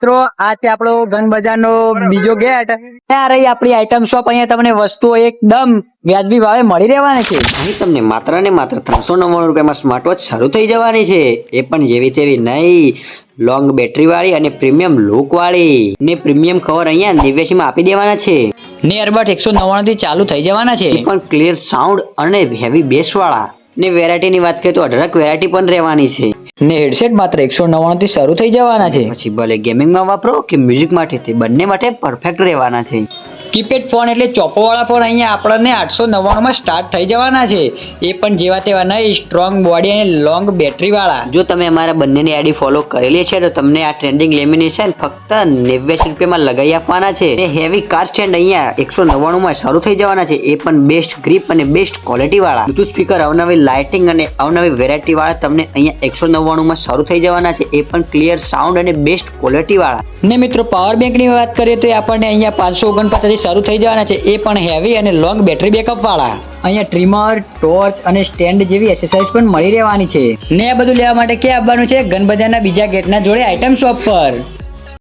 મિત્રો આ છે આપણો ગન બજારનો બીજો ગેટ. આ રહી આપણી આઈટમ શોપ. અહીંયા તમને વસ્તુઓ એકદમ વ્યાજબી ભાવે મળી રહેવાની છે. અહીં તમને માત્ર ને માત્ર 399 રૂપિયામાં સ્માર્ટ વોચ શરૂ થઈ જવાની છે. એ પણ જેવી તેવી નહીં, લોંગ બેટરી વાળી અને પ્રીમિયમ લુક વાળી ને પ્રીમિયમ કવર અહીંયા 89 માં આપી દેવાના છે. ને એરબડ 199 થી ચાલુ થઈ જવાના છે. એ પણ ક્લિયર સાઉન્ડ અને હેવી બેસ વાળા. ને વેરાયટીની વાત કરીએ તો અઢળક વેરાયટી પણ રહેવાની છે. ને હેડસેટ માત્ર 199 થી શરૂ થઈ જવાના છે. પછી ભલે ગેમિંગમાં વાપરો કે મ્યુઝિક માટે, તે બંને માટે પરફેક્ટ રહેવાના છે. કીપેડ ફોન એટલે ચોપો વાળા ફોન અહીંયા આપણને 899 માં સ્ટાર્ટ થઈ જવાના છે. એ પણ જેવા તેવા નહીં, સ્ટ્રોંગ બોડી અને લોંગ બેટરી વાળા. જો તમે અમારા બંનેની આઈડી ફોલો કરેલી છે તો તમને આ ટ્રેન્ડિંગ લેમિનેશન ફક્ત 89 રૂપિયામાં લગાવી આપવાના છે. ને હેવી કાર સ્ટેન્ડ અહીંયા 199 માં શરૂ થઈ જવાના છે. એ પણ બેસ્ટ ગ્રીપ અને બેસ્ટ ક્વોલિટી વાળા. બ્લૂટૂથ સ્પીકર, અવનવી લાઇટિંગ અને અવનવી વેરાયટી વાળા તમને અહીંયા 199 માં શરૂ થઈ જવાના છે. એ પણ ક્લિયર સાઉન્ડ અને બેસ્ટ ક્વોલિટી વાળા. ને મિત્રો પાવર બેંક ની વાત કરીએ તો આપણને અહીંયા 549 થી શરૂ થઈ જવાના છે. એ પણ હેવી અને લોંગ બેટરી બેકઅપ વાળા. અહીંયા ટ્રીમર, ટોર્ચ અને સ્ટેન્ડ જેવી એસેસરીઝ પણ મળી રહેવાની છે. ને આ બધું લેવા માટે ક્યાં આવવાનું છે? ગન બજારના બીજા ગેટના જોડે આઈટમ શોપ પર.